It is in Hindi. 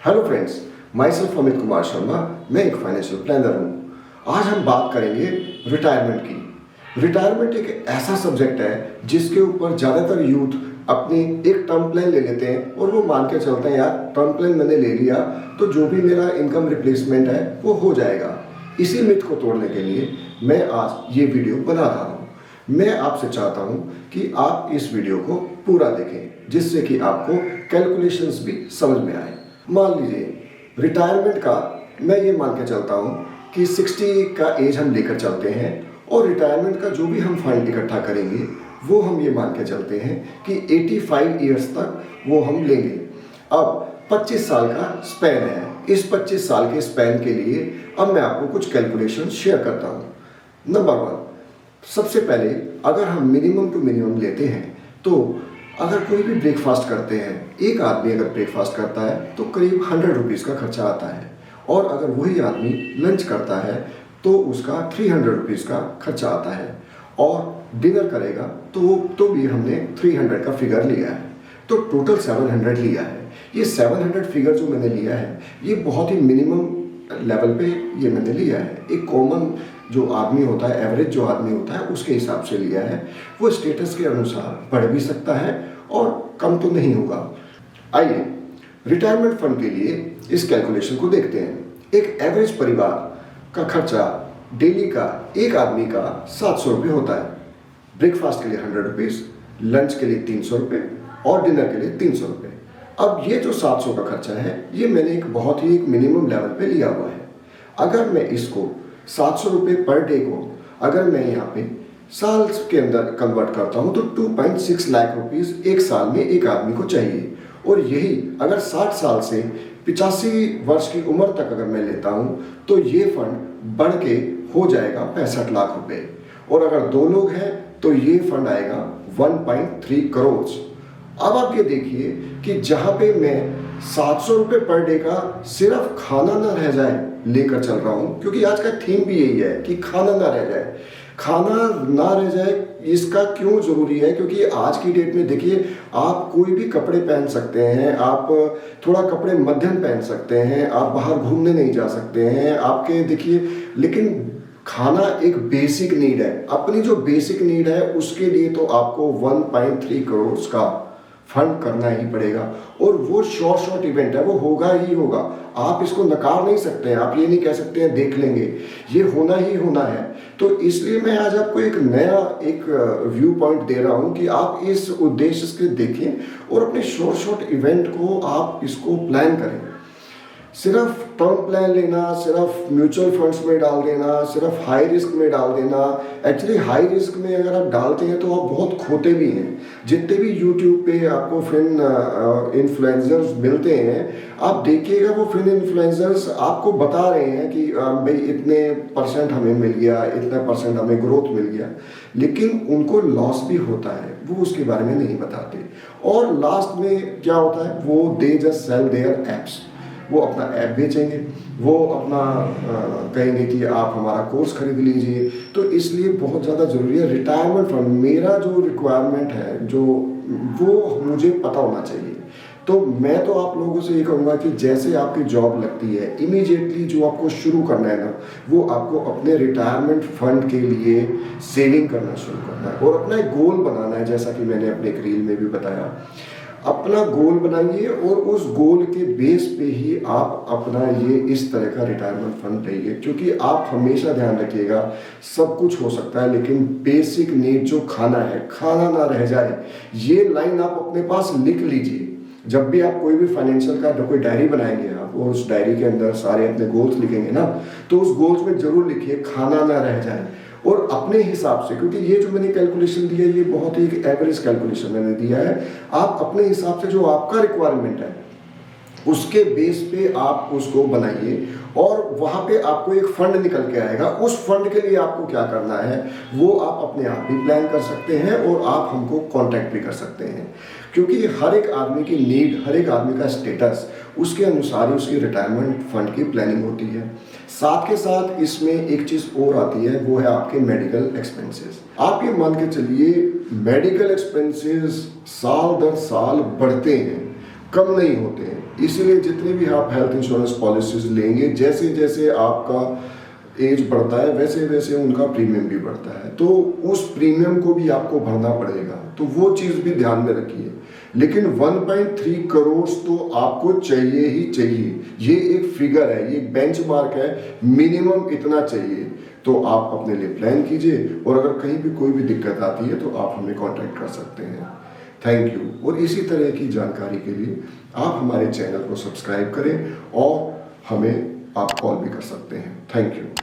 Hello friends, my self Amit Kumar Sharma. मैं एक फाइनेंशियल प्लानर हूँ। आज हम बात करेंगे रिटायरमेंट की। रिटायरमेंट एक ऐसा सब्जेक्ट है जिसके ऊपर ज़्यादातर यूथ अपनी एक टर्म प्लान ले लेते हैं और वो मान के चलते हैं यार टर्म प्लान मैंने ले लिया तो जो भी मेरा इनकम रिप्लेसमेंट है वो हो जाएगा। इसी मिथ को तोड़ने के लिए मैं आज ये वीडियो बना रहा हूँ। मैं आपसे चाहता हूँ कि आप इस वीडियो को पूरा देखें जिससे कि आपको कैलकुलेशंस भी समझ में आए। मान लीजिए रिटायरमेंट का मैं ये मान के चलता हूँ कि 60 का एज हम लेकर चलते हैं और रिटायरमेंट का जो भी हम फंड इकट्ठा करेंगे वो हम ये मान के चलते हैं कि 85 ईयर्स तक वो हम लेंगे। अब 25 साल का स्पैन है। इस 25 साल के स्पैन के लिए अब मैं आपको कुछ कैलकुलेशन शेयर करता हूँ। नंबर 1, सबसे पहले अगर हम मिनिमम टू मिनिमम लेते हैं तो अगर कोई भी ब्रेकफास्ट करते हैं, एक आदमी अगर ब्रेकफास्ट करता है तो करीब 100 रुपीज़ का खर्चा आता है और अगर वही आदमी लंच करता है तो उसका 300 रुपीज़ का खर्चा आता है और डिनर करेगा तो भी हमने 300 का फिगर लिया है, तो टोटल 700 लिया है। ये 700 फिगर जो मैंने लिया है ये बहुत ही मिनिमम लेवल पे ये मैंने लिया है। एक कॉमन जो आदमी होता है, एवरेज जो आदमी होता है उसके हिसाब से लिया है। वो स्टेटस के अनुसार बढ़ भी सकता है और कम तो नहीं होगा। आइए रिटायरमेंट फंड के लिए इस कैलकुलेशन को देखते हैं। एक एवरेज परिवार का खर्चा डेली का एक आदमी का 700 रुपये होता है। ब्रेकफास्ट के लिए 100 रुपीज़, लंच के लिए 300 रुपये और डिनर के लिए 300 रुपये। अब ये जो 700 का खर्चा है ये मैंने एक बहुत ही एक मिनिमम लेवल पे लिया हुआ है। अगर मैं इसको 700 रुपये पर डे को अगर मैं यहाँ पे साल के अंदर कन्वर्ट करता हूँ तो 2.6 लाख रुपीज़ एक साल में एक आदमी को चाहिए। और यही अगर 60 साल से 85 वर्ष की उम्र तक अगर मैं लेता हूँ तो ये फंड बढ़ के हो जाएगा 65 लाख रुपए। और अगर 2 लोग हैं तो ये फंड आएगा 1.3 करोड़। अब आप ये देखिए कि जहाँ पे मैं 700 रुपये पर डे का सिर्फ खाना ना रह जाए लेकर चल रहा हूँ, क्योंकि आज का थीम भी यही है कि खाना ना रह जाए। खाना ना रह जाए इसका क्यों ज़रूरी है? क्योंकि आज की डेट में देखिए आप कोई भी कपड़े पहन सकते हैं, आप थोड़ा कपड़े मध्यम पहन सकते हैं, आप बाहर घूमने नहीं जा सकते हैं आपके देखिए, लेकिन खाना एक बेसिक नीड है। अपनी जो बेसिक नीड है उसके लिए तो आपको 1.3 करोड़ का फंड करना ही पड़ेगा। और वो शॉर्ट इवेंट है, वो होगा ही होगा। आप इसको नकार नहीं सकते हैं, आप ये नहीं कह सकते हैं देख लेंगे, ये होना ही होना है। तो इसलिए मैं आज आपको एक नया एक व्यू पॉइंट दे रहा हूँ कि आप इस उद्देश्य से देखें और अपने शॉर्ट इवेंट को आप इसको प्लान करें। सिर्फ टर्म प्लान लेना, सिर्फ म्यूचुअल फंड्स में डाल देना, सिर्फ हाई रिस्क में डाल देना, एक्चुअली हाई रिस्क में अगर आप डालते हैं तो आप बहुत खोते भी हैं। जितने भी यूट्यूब पे आपको फिन इन्फ्लुएंसर्स मिलते हैं आप देखिएगा, वो फिन इन्फ्लुएंसर्स आपको बता रहे हैं कि भाई इतने % हमें मिल गया, इतने % हमें ग्रोथ मिल गया, लेकिन उनको लॉस भी होता है, वो उसके बारे में नहीं बताते। और लास्ट में क्या होता है, वो they just sell their apps. वो अपना ऐप बेचेंगे, वो अपना कहेंगे कि आप हमारा कोर्स खरीद लीजिए। तो इसलिए बहुत ज़्यादा ज़रूरी है रिटायरमेंट फंड। मेरा जो रिक्वायरमेंट है जो वो मुझे पता होना चाहिए। तो मैं तो आप लोगों से ये कहूँगा कि जैसे आपकी जॉब लगती है इमीडिएटली जो आपको शुरू करना है ना, वो आपको अपने रिटायरमेंट फंड के लिए सेविंग करना शुरू करना है और अपना एक गोल बनाना है। जैसा कि मैंने अपने एक रील में भी बताया, अपना गोल बनाइए और उस गोल के बेस पे ही आप अपना ये इस तरह का रिटायरमेंट फंड लाइए। क्योंकि आप हमेशा ध्यान रखिएगा सब कुछ हो सकता है लेकिन बेसिक नीड जो खाना है, खाना ना रह जाए। ये लाइन आप अपने पास लिख लीजिए। जब भी आप कोई भी फाइनेंशियल का कोई डायरी बनाएंगे आप और उस डायरी के अंदर सारे अपने गोल्स लिखेंगे ना, तो उस गोल्स में जरूर लिखिए खाना ना रह जाए। और अपने हिसाब से, क्योंकि ये जो मैंने कैलकुलेशन दिया है ये बहुत ही एक एवरेज कैलकुलेशन मैंने दिया है, आप अपने हिसाब से जो आपका रिक्वायरमेंट है उसके बेस पे आप उसको बनाइए और वहाँ पे आपको एक फंड निकल के आएगा। उस फंड के लिए आपको क्या करना है वो आप अपने आप भी प्लान कर सकते हैं और आप हमको कांटेक्ट भी कर सकते हैं। क्योंकि हर एक आदमी की नीड, हर एक आदमी का स्टेटस, उसके अनुसार ही उसकी रिटायरमेंट फंड की प्लानिंग होती है। साथ के साथ इसमें एक चीज़ और आती है, वो है आपके मेडिकल एक्सपेंसेस। आप ये मान के चलिए मेडिकल एक्सपेंसेस साल दर साल बढ़ते हैं, कम नहीं होते हैं। इसीलिए जितने भी आप हेल्थ इंश्योरेंस पॉलिसीज लेंगे, जैसे जैसे आपका एज बढ़ता है वैसे वैसे उनका प्रीमियम भी बढ़ता है, तो उस प्रीमियम को भी आपको भरना पड़ेगा, तो वो चीज़ भी ध्यान में रखिए। लेकिन 1.3 करोड़ तो आपको चाहिए ही चाहिए, ये एक फिगर है, ये बेंचमार्क है, मिनिमम इतना चाहिए। तो आप अपने लिए प्लान कीजिए, और अगर कहीं भी कोई भी दिक्कत आती है तो आप हमें कांटेक्ट कर सकते हैं। Thank you. और इसी तरह की जानकारी के लिए आप हमारे चैनल को सब्सक्राइब करें और हमें आप कॉल भी कर सकते हैं। Thank you.